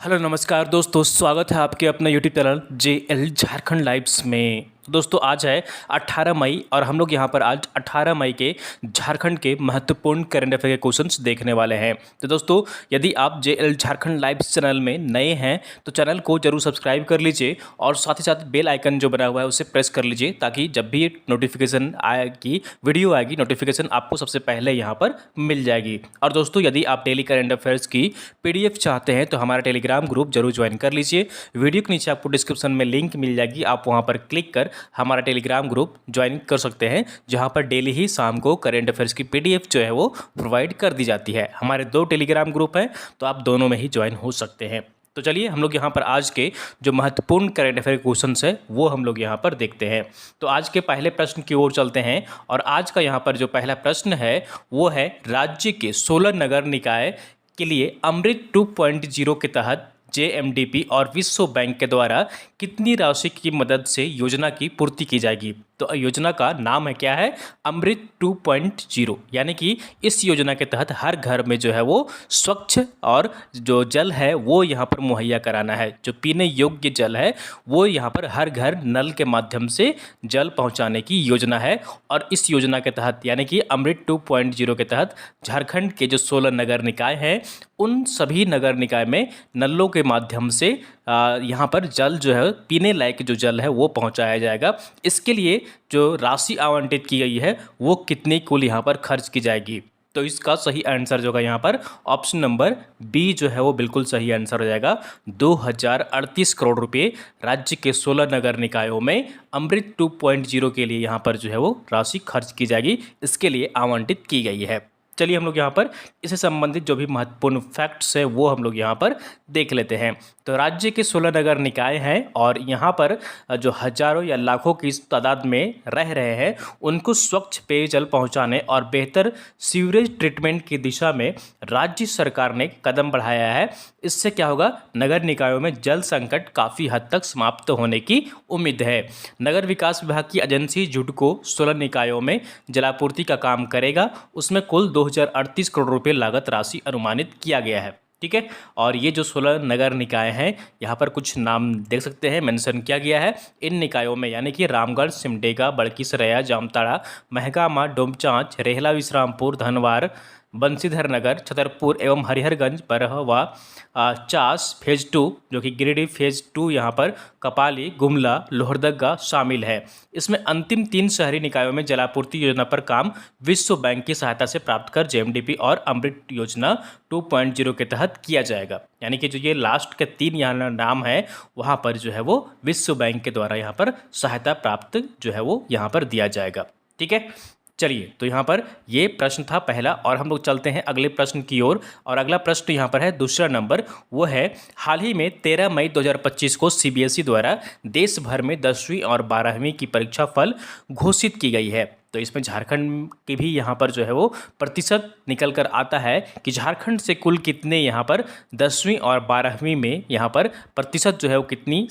Hello नमस्कार दोस्तों, स्वागत है आपके अपने YouTube channel JL Jharkhand lives में। दोस्तों आज है 18 मई और हम लोग यहाँ पर आज 18 मई के झारखंड के महत्वपूर्ण करंट अफेयर के क्वेश्चंस देखने वाले हैं। तो दोस्तों यदि आप JL झारखंड लाइव्स चैनल में नए हैं तो चैनल को जरूर सब्सक्राइब कर लीजिए और साथ ही साथ बेल आइकन जो बना हुआ है उसे प्रेस कर लीजिए ताकि जब भी नोटिफिकेशन आएगी, वीडियो आएगी, नोटिफिकेशन आपको सबसे पहले यहाँ पर मिल जाएगी। और दोस्तों यदि आप डेली करंट अफेयर्स की PDF चाहते हैं तो हमारा टेलीग्राम ग्रुप जरूर ज्वाइन कर लीजिए। वीडियो के नीचे आपको डिस्क्रिप्शन में लिंक मिल जाएगी, आप वहां पर क्लिक कर हमारा टेलीग्राम ग्रुप ज्वाइन कर सकते हैं, जहां पर डेली ही शाम को करंट अफेयर्स की PDF जो है वो प्रोवाइड कर दी जाती है। हमारे 2 टेलीग्राम ग्रुप हैं तो आप दोनों में ही ज्वाइन हो सकते हैं। तो चलिए हम लोग यहाँ पर आज के जो महत्वपूर्ण करंट अफेयर क्वेश्चंस है वो हम लोग यहाँ पर देखते हैं। तो आज के पहले प्रश्न की ओर चलते हैं और आज का यहाँ पर जो पहला प्रश्न है वो है राज्य के 16 नगर निकाय के लिए अमृत 2.0 के तहत JMDP और विश्व बैंक के द्वारा कितनी राशि की मदद से योजना की पूर्ति की जाएगी। तो योजना का नाम है क्या है, अमृत 2.0। यानी कि इस योजना के तहत हर घर में जो है वो स्वच्छ और जो जल है वो यहाँ पर मुहैया कराना है। जो पीने योग्य जल है वो यहाँ पर हर घर नल के माध्यम से जल पहुँचाने की योजना है। और इस योजना के तहत यानी कि अमृत 2.0 के तहत झारखंड के जो 16 नगर निकाय हैं उन सभी नगर निकाय में नलों के माध्यम से यहाँ पर जल जो है, पीने लायक जो जल है वो पहुँचाया जाएगा। इसके लिए जो राशि आवंटित की गई है वो कितनी कुल यहाँ पर खर्च की जाएगी। तो इसका सही आंसर जो होगा यहाँ पर ऑप्शन नंबर बी जो है वो बिल्कुल सही आंसर हो जाएगा। 2038 करोड़ रुपए राज्य के 16 नगर निकायों में अमृत 2.0 के लिए यहाँ पर जो है वो राशि खर्च की जाएगी, इसके लिए आवंटित की गई है। चलिए हम लोग यहाँ पर इससे संबंधित जो भी महत्वपूर्ण फैक्ट्स है वो हम लोग यहाँ पर देख लेते हैं। तो राज्य के 16 नगर निकाय हैं और यहाँ पर जो हजारों या लाखों की तादाद में रह रहे हैं उनको स्वच्छ पेयजल पहुँचाने और बेहतर सीवरेज ट्रीटमेंट की दिशा में राज्य सरकार ने कदम बढ़ाया है। इससे क्या होगा, नगर निकायों में जल संकट काफ़ी हद तक समाप्त होने की उम्मीद है। नगर विकास विभाग की एजेंसी जुडको 16 निकायों में जलापूर्ति का काम करेगा। उसमें कुल 2038 करोड़ रुपए लागत राशि अनुमानित किया गया है। ठीक है, और ये जो 16 नगर निकाय हैं यहाँ पर कुछ नाम देख सकते हैं, मेंशन किया गया है। इन निकायों में यानी कि रामगढ़, सिमडेगा, बड़कीसरैया, जामताड़ा, महगामा, डोमचांच, रेहला, विश्रामपुर, धनवार, बंशीधर नगर, छतरपुर एवं हरिहरगंज, बरहवा, चास फेज़ 2 जो कि गिरिडीह फेज़ 2, यहाँ पर कपाली, गुमला, लोहरदगा शामिल है। इसमें अंतिम 3 शहरी निकायों में जलापूर्ति योजना पर काम विश्व बैंक की सहायता से प्राप्त कर JMDP और अमृत योजना 2.0 के तहत किया जाएगा। यानी कि जो ये लास्ट के 3 यहाँ नाम है वहाँ पर जो है वो विश्व बैंक के द्वारा यहाँ पर सहायता प्राप्त जो है वो यहाँ पर दिया जाएगा। ठीक है, चलिए तो यहाँ पर ये प्रश्न था पहला और हम लोग चलते हैं अगले प्रश्न की ओर। और अगला प्रश्न यहाँ पर है दूसरा नंबर, वो है हाल ही में 13 मई 2025 को CBSE द्वारा देश भर में 10वीं और 12वीं की परीक्षा फल घोषित की गई है। तो इसमें झारखंड की भी यहाँ पर जो है वो प्रतिशत निकल कर आता है कि झारखंड से कुल कितने यहाँ पर 10वीं और 12वीं में यहाँ पर प्रतिशत जो है वो कितनी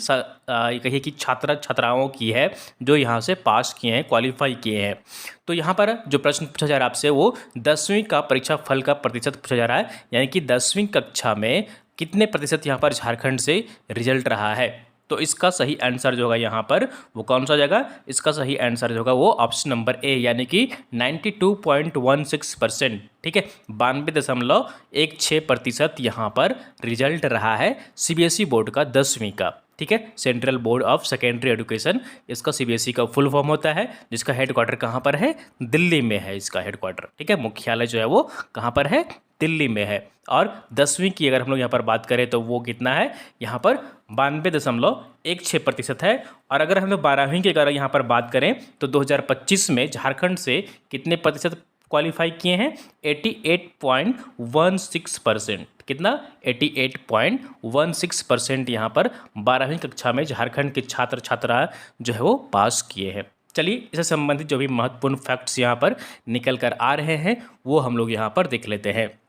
कहिए कि छात्राओं की है जो यहाँ से पास किए हैं, क्वालिफाई किए हैं। तो यहाँ पर जो प्रश्न पूछा जा रहा है आपसे वो 10वीं का परीक्षा फल का प्रतिशत पूछा जा रहा है, यानी कि 10वीं कक्षा में कितने प्रतिशत यहाँ पर झारखंड से रिजल्ट रहा है। तो इसका सही आंसर जो होगा यहाँ पर वो कौन सा जाएगा, इसका सही आंसर जो होगा वो ऑप्शन नंबर ए यानी कि 92.16%। ठीक है, 92.16% यहाँ पर रिजल्ट रहा है CBSE बोर्ड का 10वीं का। ठीक है, central board of secondary education इसका CBSE का फुल फॉर्म होता है, जिसका हेडक्वार्टर कहाँ पर है, दिल्ली में है इसका हेडक्वार्टर। ठीक है, मुख्यालय जो है वो कहाँ पर है, दिल्ली में है। और 10वीं की अगर हम लोग यहाँ पर बात करें तो वो कितना है, यहाँ पर 92.16% है। और अगर हम लोग 12वीं की अगर यहाँ पर बात करें तो 2025 में झारखंड से कितने प्रतिशत क्वालिफाई किए हैं, 88.16%। कितना, 88.16% यहाँ पर 12वीं कक्षा में झारखंड के छात्र छात्रा जो है वो पास किए हैं। चलिए इससे संबंधित जो भी महत्वपूर्ण फैक्ट्स यहाँ पर निकल कर आ रहे हैं वो हम लोग यहाँ पर देख लेते हैं।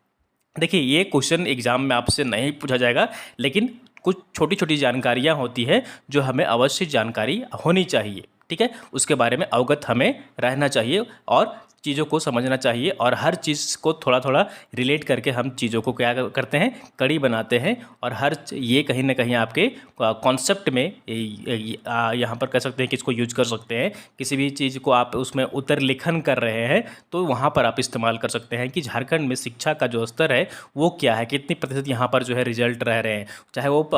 देखिए ये क्वेश्चन एग्जाम में आपसे नहीं पूछा जाएगा, लेकिन कुछ छोटी छोटी जानकारियाँ होती है जो हमें अवश्य जानकारी होनी चाहिए। ठीक है, उसके बारे में अवगत हमें रहना चाहिए और चीज़ों को समझना चाहिए और हर चीज़ को थोड़ा थोड़ा रिलेट करके हम चीज़ों को क्या करते हैं, कड़ी बनाते हैं। और ये कहीं ना कहीं आपके कॉन्सेप्ट में यहाँ पर कह सकते हैं कि इसको यूज कर सकते हैं। किसी भी चीज़ को आप उसमें उत्तर लिखन कर रहे हैं तो वहाँ पर आप इस्तेमाल कर सकते हैं कि झारखंड में शिक्षा का जो स्तर है वो क्या है, कितनी प्रतिशत यहाँ पर जो है रिजल्ट रह रहे हैं, चाहे वो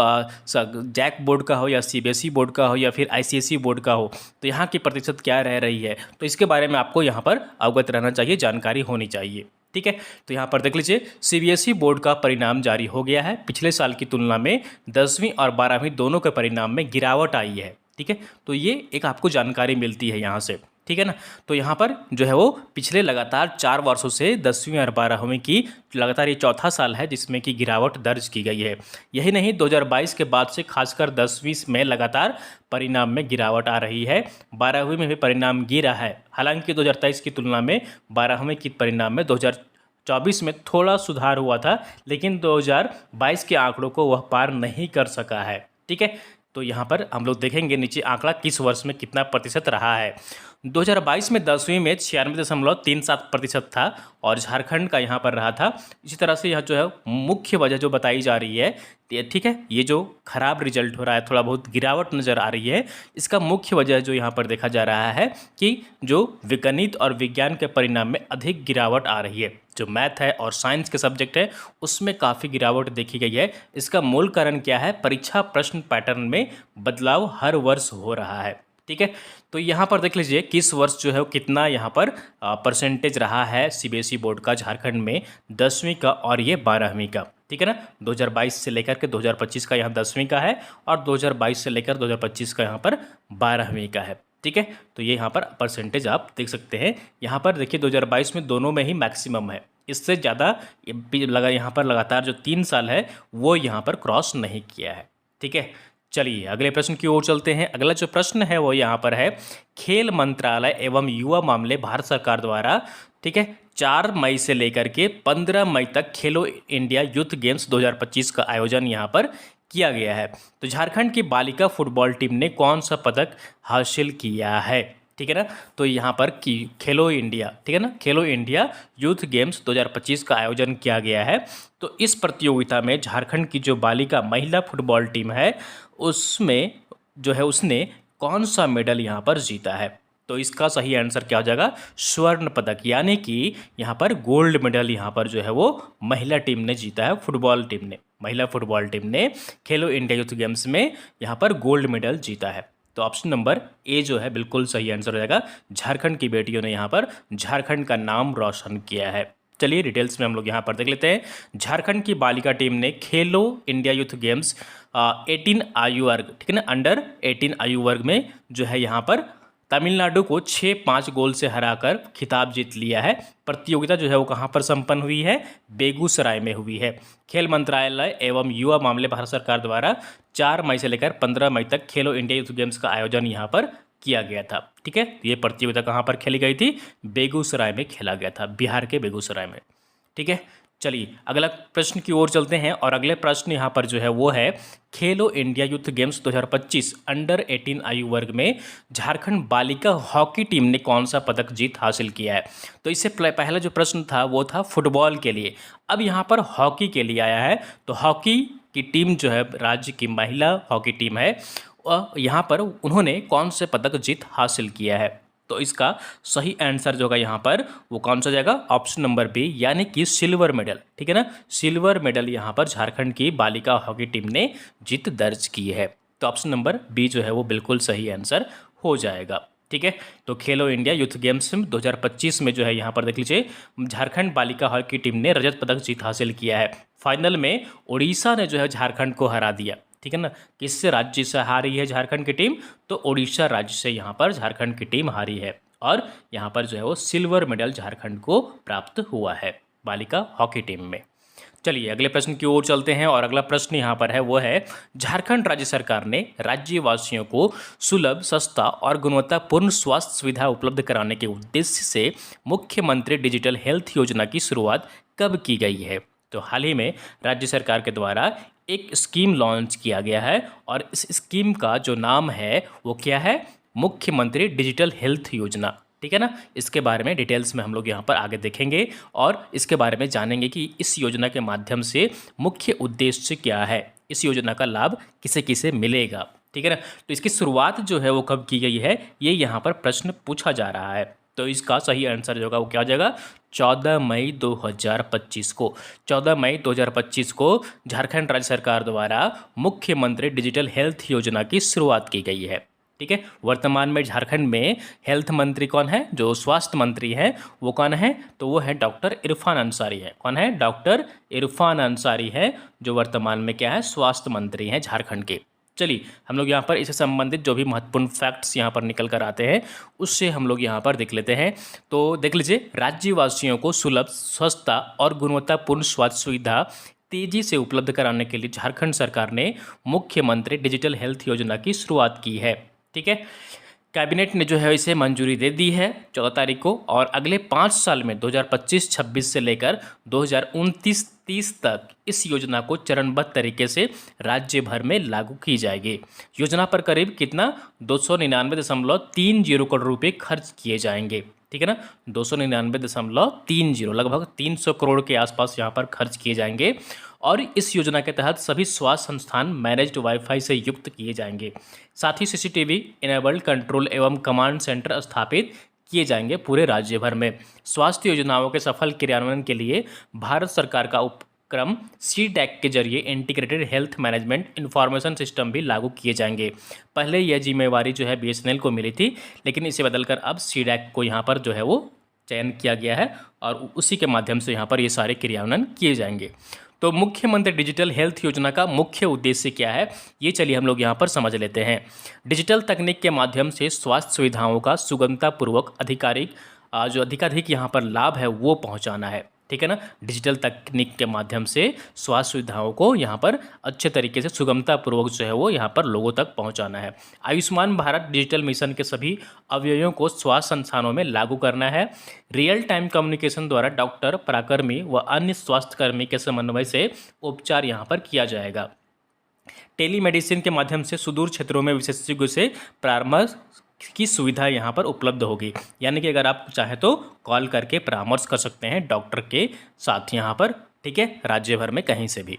जैक बोर्ड का हो या सीबीएसई बोर्ड का हो या फिर आईसीएसई बोर्ड का हो, तो यहाँ की प्रतिशत क्या रह रही है। तो इसके बारे में आपको यहाँ पर अवगत रहना चाहिए, जानकारी होनी चाहिए। ठीक है, तो यहाँ पर देख लीजिए सीबीएसई बोर्ड का परिणाम जारी हो गया है। पिछले साल की तुलना में 10वीं और 12वीं दोनों के परिणाम में गिरावट आई है। ठीक है, तो ये एक आपको जानकारी मिलती है यहाँ से। ठीक है ना, तो यहाँ पर जो है वो पिछले लगातार 4 वर्षों से 10वीं और 12वीं की लगातार ये चौथा साल है जिसमें कि गिरावट दर्ज की गई है। यही नहीं, 2022 के बाद से खासकर 10वीं में लगातार परिणाम में गिरावट आ रही है। 12वीं में भी परिणाम गिरा है, हालांकि 2023 की तुलना में 12वीं की परिणाम में 2024 में थोड़ा सुधार हुआ था, लेकिन 2022 के आंकड़ों को वह पार नहीं कर सका है। ठीक है, तो यहाँ पर हम लोग देखेंगे नीचे आंकड़ा किस वर्ष में कितना प्रतिशत रहा है। 2022 में 10वीं में 96.37% था और झारखंड का यहाँ पर रहा था। इसी तरह से यह जो है मुख्य वजह जो बताई जा रही है, ठीक है, ये जो खराब रिजल्ट हो रहा है, थोड़ा बहुत गिरावट नज़र आ रही है, इसका मुख्य वजह जो यहाँ पर देखा जा रहा है कि जो गणित और विज्ञान के परिणाम में अधिक गिरावट आ रही है। जो मैथ है और साइंस के सब्जेक्ट है उसमें काफ़ी गिरावट देखी गई है। इसका मूल कारण क्या है, परीक्षा प्रश्न पैटर्न में बदलाव हर वर्ष हो रहा है। ठीक है, तो यहाँ पर देख लीजिए किस वर्ष जो है कितना यहाँ पर परसेंटेज रहा है सीबीएसई बोर्ड का झारखंड में 10वीं का और ये 12वीं का। ठीक है ना, 2022 से लेकर के 2025 का यहाँ 10वीं का है और 2022 से लेकर 2025 का यहाँ पर 12वीं का है। ठीक है, तो ये यहाँ पर परसेंटेज आप देख सकते हैं। यहाँ पर देखिए 2022 में दोनों में ही मैक्सिमम है, इससे ज़्यादा यहाँ पर लगातार जो 3 साल है वो यहाँ पर क्रॉस नहीं किया है। ठीक है, चलिए अगले प्रश्न की ओर चलते हैं। अगला जो प्रश्न है वो यहाँ पर है, खेल मंत्रालय एवं युवा मामले भारत सरकार द्वारा, ठीक है, 4 मई से लेकर के 15 मई तक खेलो इंडिया यूथ गेम्स 2025 का आयोजन यहाँ पर किया गया है। तो झारखंड की बालिका फुटबॉल टीम ने कौन सा पदक हासिल किया है। ठीक है ना, तो यहाँ पर खेलो इंडिया, ठीक है ना, खेलो इंडिया यूथ गेम्स 2025 का आयोजन किया गया है। तो इस प्रतियोगिता में झारखंड की जो बालिका महिला फुटबॉल टीम है उसमें जो है उसने कौन सा मेडल यहाँ पर जीता है। तो इसका सही आंसर क्या हो जाएगा, स्वर्ण पदक, यानी कि यहाँ पर गोल्ड मेडल यहाँ पर जो है वो महिला टीम ने जीता है। फुटबॉल टीम ने, महिला फुटबॉल टीम ने खेलो इंडिया यूथ गेम्स में यहाँ पर गोल्ड मेडल जीता है। तो ऑप्शन नंबर ए जो है बिल्कुल सही आंसर हो जाएगा। झारखंड की बेटियों ने यहाँ पर झारखंड का नाम रोशन किया है। चलिए डिटेल्स में हम लोग यहाँ पर देख लेते हैं। झारखंड की बालिका टीम ने खेलो इंडिया यूथ गेम्स 18 आयु वर्ग, ठीक है ना, अंडर 18 आयु वर्ग में जो है यहाँ पर तमिलनाडु को 6-5 गोल से हराकर खिताब जीत लिया है। प्रतियोगिता जो है वो कहाँ पर संपन्न हुई है, बेगूसराय में हुई है। खेल मंत्रालय एवं युवा मामले भारत सरकार द्वारा 4 मई से लेकर 15 मई तक खेलो इंडिया यूथ गेम्स का आयोजन यहाँ पर किया गया था। ठीक है, ये प्रतियोगिता कहाँ पर खेली गई थी, बेगूसराय में खेला गया था, बिहार के बेगूसराय में। ठीक है, चलिए अगला प्रश्न की ओर चलते हैं और अगले प्रश्न यहाँ पर जो है वो है, खेलो इंडिया यूथ गेम्स 2025 अंडर 18 आयु वर्ग में झारखंड बालिका हॉकी टीम ने कौन सा पदक जीत हासिल किया है। तो इससे पहला जो प्रश्न था वो था फुटबॉल के लिए, अब यहाँ पर हॉकी के लिए आया है। तो हॉकी की टीम जो है राज्य की महिला हॉकी टीम है, यहाँ पर उन्होंने कौन से पदक जीत हासिल किया है। तो इसका सही आंसर जो होगा यहाँ पर वो कौन सा जाएगा, ऑप्शन नंबर बी, यानी कि सिल्वर मेडल। ठीक है ना, सिल्वर मेडल यहाँ पर झारखंड की बालिका हॉकी टीम ने जीत दर्ज की है। तो ऑप्शन नंबर बी जो है वो बिल्कुल सही आंसर हो जाएगा। ठीक है, तो खेलो इंडिया यूथ गेम्स 2025 में जो है यहाँ पर देख लीजिए झारखंड बालिका हॉकी टीम ने रजत पदक जीत हासिल किया है। फाइनल में उड़ीसा ने जो है झारखंड को हरा दिया। ठीक है ना, किससे राज्य से हारी है झारखंड की टीम, तो उड़ीसा राज्य से यहाँ पर झारखंड की टीम हारी है और यहाँ पर जो है वो सिल्वर मेडल झारखंड को प्राप्त हुआ है बालिका हॉकी टीम में। चलिए अगले प्रश्न की ओर चलते हैं और अगला प्रश्न यहाँ पर है वो है, झारखंड राज्य सरकार ने राज्यवासियों को सुलभ, सस्ता और गुणवत्तापूर्ण स्वास्थ्य सुविधा उपलब्ध कराने के उद्देश्य से मुख्यमंत्री डिजिटल हेल्थ योजना की शुरुआत कब की गई है। तो हाल ही में राज्य सरकार के द्वारा एक स्कीम लॉन्च किया गया है और इस स्कीम का जो नाम है वो क्या है, मुख्यमंत्री डिजिटल हेल्थ योजना। ठीक है ना। इसके बारे में डिटेल्स में हम लोग यहाँ पर आगे देखेंगे और इसके बारे में जानेंगे कि इस योजना के माध्यम से मुख्य उद्देश्य क्या है, इस योजना का लाभ किसे किसे मिलेगा, ठीक है ना। तो इसकी शुरुआत जो है वो कब की गई है, ये यहाँ पर प्रश्न पूछा जा रहा है। तो इसका सही आंसर जो होगा वो क्या हो जाएगा, 14 मई 2025 को। 14 मई 2025 को झारखंड राज्य सरकार द्वारा मुख्यमंत्री डिजिटल हेल्थ योजना की शुरुआत की गई है, ठीक है। वर्तमान में झारखंड में हेल्थ मंत्री कौन है, जो स्वास्थ्य मंत्री हैं वो कौन है, तो वो है डॉक्टर इरफान अंसारी है। कौन है, डॉक्टर इरफान अंसारी है, जो वर्तमान में क्या है, स्वास्थ्य मंत्री हैं झारखंड के। चलिए हम लोग यहाँ पर इससे संबंधित जो भी महत्वपूर्ण फैक्ट्स यहाँ पर निकल कर आते हैं उससे हम लोग यहाँ पर देख लेते हैं। तो देख लीजिए, राज्यवासियों को सुलभ, सस्ता और गुणवत्तापूर्ण स्वास्थ्य सुविधा तेजी से उपलब्ध कराने के लिए झारखंड सरकार ने मुख्यमंत्री डिजिटल हेल्थ योजना की शुरुआत की है, ठीक है। कैबिनेट ने जो है इसे मंजूरी दे दी है 14 तारीख को, और अगले 5 साल में 2025-26 से लेकर 2029-30 तक इस योजना को चरणबद्ध तरीके से राज्य भर में लागू की जाएगी। योजना पर करीब कितना, 299.30 करोड़ रुपये खर्च किए जाएंगे, ठीक है ना। 299.30, लगभग 300 करोड़ के आसपास यहाँ पर खर्च किए जाएंगे। और इस योजना के तहत सभी स्वास्थ्य संस्थान मैनेज्ड वाईफाई से युक्त किए जाएंगे। साथ ही सीसीटीवी इनेबल्ड कंट्रोल एवं कमांड सेंटर स्थापित किए जाएंगे पूरे राज्य भर में। स्वास्थ्य योजनाओं के सफल क्रियान्वयन के लिए भारत सरकार का उपक्रम CDAC के जरिए integrated health management information system भी लागू किए जाएंगे। पहले यह जिम्मेवारी जो है BSNL को मिली थी, लेकिन इसे बदलकर अब CDAC को यहाँ पर जो है वो चयन किया गया है और उसी के माध्यम से यहाँ पर ये सारे क्रियान्वयन किए जाएंगे। तो मुख्यमंत्री डिजिटल हेल्थ योजना का मुख्य उद्देश्य क्या है, ये चलिए हम लोग यहाँ पर समझ लेते हैं। डिजिटल तकनीक के माध्यम से स्वास्थ्य सुविधाओं का सुगमतापूर्वक जो अधिकाधिक यहाँ पर लाभ है वो पहुँचाना है, ठीक है ना। डिजिटल तकनीक के माध्यम से स्वास्थ्य सुविधाओं को यहाँ पर अच्छे तरीके से सुगमतापूर्वक जो है वो यहाँ पर लोगों तक पहुँचाना है। आयुष्मान भारत डिजिटल मिशन के सभी अवयवों को स्वास्थ्य संस्थानों में लागू करना है। रियल टाइम कम्युनिकेशन द्वारा डॉक्टर, पराकर्मी व अन्य स्वास्थ्यकर्मी के समन्वय से उपचार यहाँ पर किया जाएगा। टेलीमेडिसिन के माध्यम से सुदूर क्षेत्रों में विशेषज्ञों से परामर्श की सुविधा यहाँ पर उपलब्ध होगी, यानी कि अगर आप चाहें तो कॉल करके परामर्श कर सकते हैं डॉक्टर के साथ यहाँ पर, ठीक है, राज्य भर में कहीं से भी।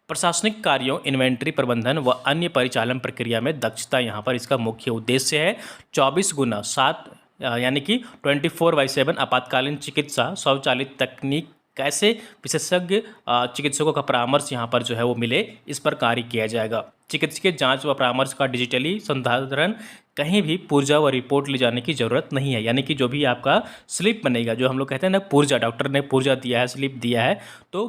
प्रशासनिक कार्यों, इन्वेंट्री प्रबंधन व अन्य परिचालन प्रक्रिया में दक्षता यहाँ पर इसका मुख्य उद्देश्य है। 24x7 यानी कि 24/7 आपातकालीन चिकित्सा स्वचालित तकनीक, कैसे विशेषज्ञ चिकित्सकों का परामर्श यहाँ पर जो है वो मिले, इस पर कार्य किया जाएगा। चिकित्सकीय जांच व परामर्श का डिजिटली संधारण, कहीं भी पुर्जा व रिपोर्ट ले जाने की ज़रूरत नहीं है, यानी कि जो भी आपका स्लिप बनेगा, जो हम लोग कहते हैं ना पुर्जा, डॉक्टर ने पुर्जा दिया है, स्लिप दिया है, तो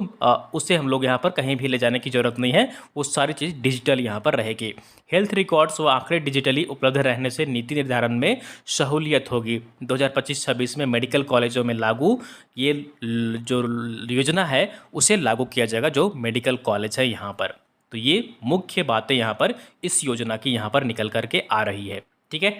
उससे हम लोग यहाँ पर कहीं भी ले जाने की ज़रूरत नहीं है, वो सारी चीज़ डिजिटल यहाँ पर रहेगी। हेल्थ रिकॉर्ड्स व आंकड़े डिजिटली उपलब्ध रहने से नीति निर्धारण में सहूलियत होगी। 2025-26 में मेडिकल कॉलेजों में लागू ये जो योजना है उसे लागू किया जाएगा, जो मेडिकल कॉलेज है यहाँ पर। तो ये मुख्य बातें यहाँ पर इस योजना की यहाँ पर निकल करके आ रही है, ठीक है।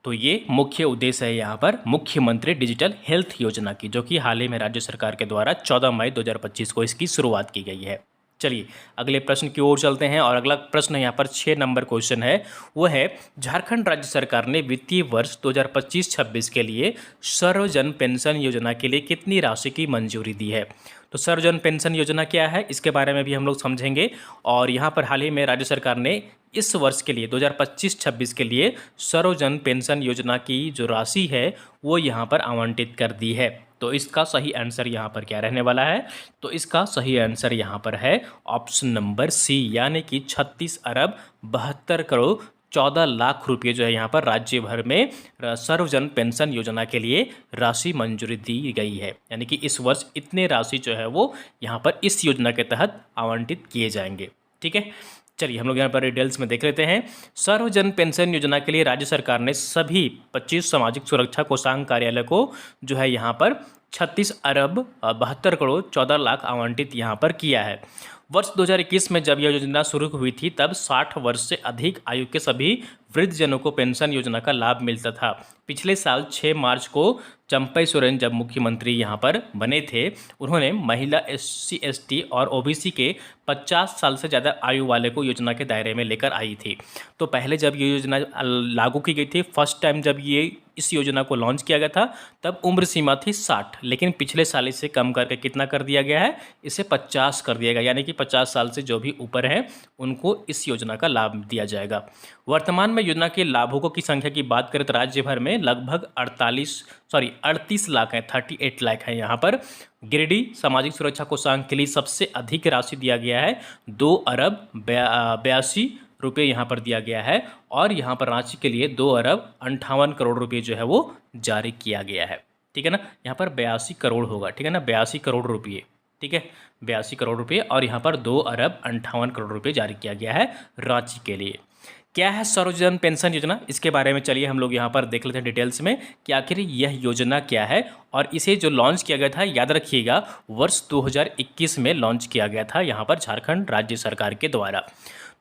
तो ये मुख्य उद्देश्य है यहाँ पर मुख्यमंत्री डिजिटल हेल्थ योजना की, जो कि हाल ही में राज्य सरकार के द्वारा 14 मई 2025 को इसकी शुरुआत की गई है। चलिए अगले प्रश्न की ओर चलते हैं, और अगला प्रश्न यहाँ पर 6 नंबर क्वेश्चन है, वो है झारखंड राज्य सरकार ने वित्तीय वर्ष 2025-26 के लिए सर्वजन पेंशन योजना के लिए कितनी राशि की मंजूरी दी है। तो सर्वजन पेंशन योजना क्या है, इसके बारे में भी हम लोग समझेंगे। और यहाँ पर हाल ही में राज्य सरकार ने इस वर्ष के लिए 2025-26 के लिए सर्वजन पेंशन योजना की जो राशि है वो यहाँ पर आवंटित कर दी है। तो इसका सही आंसर यहाँ पर क्या रहने वाला है, तो इसका सही आंसर यहाँ पर है ऑप्शन नंबर सी, यानी कि 36 अरब 72 करोड़ 14 लाख रुपये जो है यहाँ पर राज्य भर में सर्वजन पेंशन योजना के लिए राशि मंजूरी दी गई है। यानी कि इस वर्ष इतने राशि जो है वो यहाँ पर इस योजना के तहत आवंटित किए जाएंगे, ठीक है। चलिए हम लोग यहाँ पर डिटेल्स में देख लेते हैं। सर्वजन पेंशन योजना के लिए राज्य सरकार ने सभी 25 सामाजिक सुरक्षा कोषांग कार्यालय को जो है यहाँ पर 36 अरब 72 करोड़ 14 लाख आवंटित यहाँ पर किया है। वर्ष 2021 में जब यह योजना शुरू हुई थी तब 60 वर्ष से अधिक आयु के सभी वृद्धजनों को पेंशन योजना का लाभ मिलता था। पिछले साल 6 मार्च को चंपई सोरेन जब मुख्यमंत्री यहाँ पर बने थे, उन्होंने महिला SC ST और OBC के 50 साल से ज़्यादा आयु वाले को योजना के दायरे में लेकर आई थी। तो पहले जब ये योजना लागू की गई थी, फर्स्ट टाइम जब ये इस योजना को लॉन्च किया गया था, तब उम्र सीमा थी 60, लेकिन पिछले साल इसे कम करके कितना कर दिया गया है, इसे 50 कर दिया गया, यानी कि 50 साल से जो भी ऊपर हैं उनको इस योजना का लाभ दिया जाएगा। वर्तमान में योजना के लाभुकों की संख्या की बात करें तो राज्य भर में लगभग 38 लाख हैं, 38 लाख हैं यहाँ पर। गिरिडीह सामाजिक सुरक्षा कोषांग के लिए सबसे अधिक राशि दिया गया है, 2 अरब 82 रुपये यहाँ पर दिया गया है, और यहाँ पर रांची के लिए 2 अरब 58 करोड़ रुपये जो है वो जारी किया गया है। ठीक है ना, यहाँ पर 82 करोड़ होगा, ठीक है ना, 82 करोड़ रुपये, ठीक है, 82 करोड़ रुपये, और यहाँ पर 2 अरब 58 करोड़ रुपये जारी किया गया है रांची के लिए। क्या है सर्वजन पेंशन योजना, इसके बारे में चलिए हम लोग यहाँ पर देख लेते हैं डिटेल्स में कि आखिर यह योजना क्या है। और इसे जो लॉन्च किया गया था, याद रखिएगा, वर्ष 2021 में लॉन्च किया गया था यहाँ पर झारखंड राज्य सरकार के द्वारा।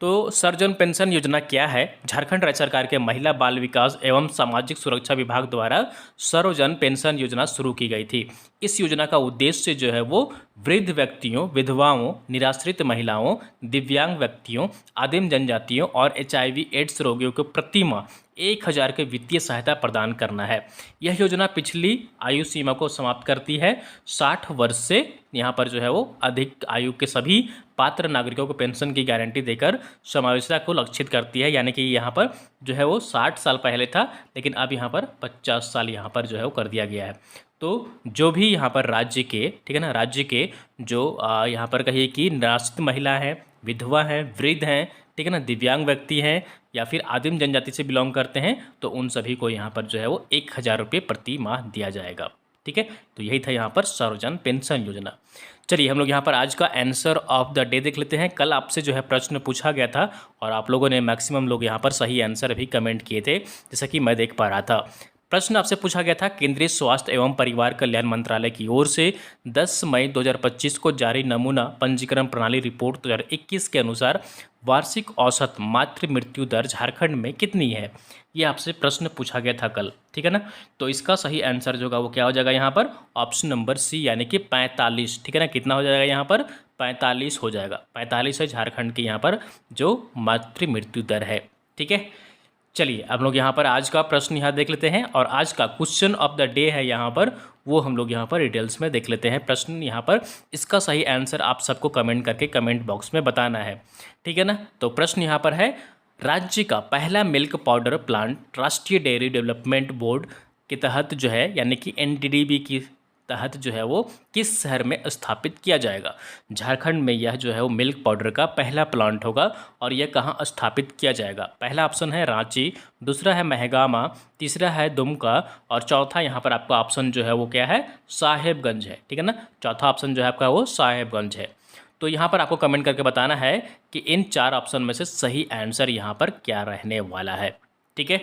तो सर्वजन पेंशन योजना क्या है? झारखंड राज्य सरकार के महिला बाल विकास एवं सामाजिक सुरक्षा विभाग द्वारा सर्वजन पेंशन योजना शुरू की गई थी। इस योजना का उद्देश्य जो है वो वृद्ध व्यक्तियों, विधवाओं, निराश्रित महिलाओं, दिव्यांग व्यक्तियों, आदिम जनजातियों और HIV एड्स रोगियों को प्रति माह 1000 के वित्तीय सहायता प्रदान करना है। यह योजना पिछली आयु सीमा को समाप्त करती है। 60 वर्ष से यहाँ पर जो है वो अधिक आयु के सभी पात्र नागरिकों को पेंशन की गारंटी देकर समावेशिता को लक्षित करती है, यानी कि यहाँ पर जो है वो 60 साल पहले था, लेकिन अब यहाँ पर 50 साल यहाँ पर जो है वो कर दिया गया है। तो जो भी यहाँ पर राज्य के, ठीक है ना, राज्य के जो यहाँ पर कहिए कि निराश्रित महिला है, विधवा है, वृद्ध हैं, ठीक है ना, दिव्यांग व्यक्ति हैं या फिर आदिम जनजाति से बिलोंग करते हैं, तो उन सभी को यहाँ पर जो है वो 1000 रुपये प्रति माह दिया जाएगा। ठीक है, तो यही था यहाँ पर सर्वजन पेंशन योजना। चलिए हम लोग यहाँ पर आज का आंसर ऑफ द डे देख लेते हैं। कल आपसे जो है प्रश्न पूछा गया था और आप लोगों ने मैक्सिमम लोग यहाँ पर सही आंसर भी कमेंट किए थे, जैसा कि मैं देख पा रहा था। प्रश्न आपसे पूछा गया था, केंद्रीय स्वास्थ्य एवं परिवार कल्याण मंत्रालय की ओर से 10 मई 2025 को जारी नमूना पंजीकरण प्रणाली रिपोर्ट 2021 के अनुसार वार्षिक औसत मातृ मृत्यु दर झारखंड में कितनी है? ये आपसे प्रश्न पूछा गया था कल, ठीक है ना। तो इसका सही आंसर जो होगा वो क्या हो जाएगा यहाँ पर? ऑप्शन नंबर सी, यानी कि 45, ठीक है ना। कितना हो जाएगा यहाँ पर? 45 हो जाएगा। 45 है झारखंड के यहाँ पर जो मातृ मृत्यु दर है, ठीक है। चलिए अब लोग यहाँ पर आज का प्रश्न यहाँ देख लेते हैं और आज का क्वेश्चन ऑफ द डे है यहाँ पर, वो हम लोग यहाँ पर डिटेल्स में देख लेते हैं। प्रश्न यहाँ पर इसका सही आंसर आप सबको कमेंट करके कमेंट बॉक्स में बताना है, ठीक है ना। तो प्रश्न यहाँ पर है, राज्य का पहला मिल्क पाउडर प्लांट राष्ट्रीय डेयरी डेवलपमेंट बोर्ड के तहत जो है, यानी कि NDDB की तहत जो है वो किस शहर में स्थापित किया जाएगा? झारखंड में यह जो है वो मिल्क पाउडर का पहला प्लांट होगा और यह कहाँ स्थापित किया जाएगा? पहला ऑप्शन है रांची, दूसरा है महगामा, तीसरा है दुमका और चौथा यहाँ पर आपका ऑप्शन जो है वो क्या है? साहेबगंज है, ठीक है ना। चौथा ऑप्शन जो है आपका वो साहेबगंज है। तो यहाँ पर आपको कमेंट करके बताना है कि इन 4 ऑप्शन में से सही आंसर यहाँ पर क्या रहने वाला है, ठीक है।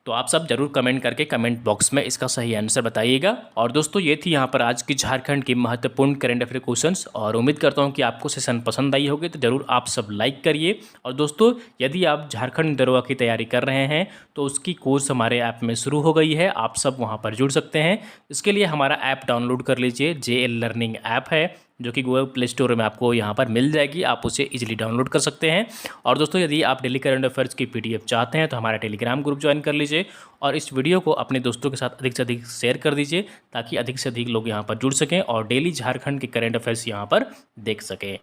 तो आप सब जरूर कमेंट करके कमेंट बॉक्स में इसका सही आंसर बताइएगा। और दोस्तों ये थी यहाँ पर आज की झारखंड की महत्वपूर्ण करंट अफेयर क्वेश्चंस और उम्मीद करता हूँ कि आपको सेशन पसंद आई होगी, तो जरूर आप सब लाइक करिए। और दोस्तों यदि आप झारखंड दरोगा की तैयारी कर रहे हैं तो उसकी कोर्स हमारे ऐप में शुरू हो गई है, आप सब वहाँ पर जुड़ सकते हैं। इसके लिए हमारा ऐप डाउनलोड कर लीजिए, JL लर्निंग ऐप है जो कि गूगल प्ले स्टोर में आपको यहाँ पर मिल जाएगी, आप उसे इजीली डाउनलोड कर सकते हैं। और दोस्तों यदि आप डेली करंट अफेयर्स की PDF चाहते हैं तो हमारा टेलीग्राम ग्रुप ज्वाइन कर लीजिए और इस वीडियो को अपने दोस्तों के साथ अधिक से अधिक शेयर कर दीजिए ताकि अधिक से अधिक लोग यहाँ पर जुड़ सकें और डेली झारखंड के करंट अफेयर्स यहाँ पर देख सकें।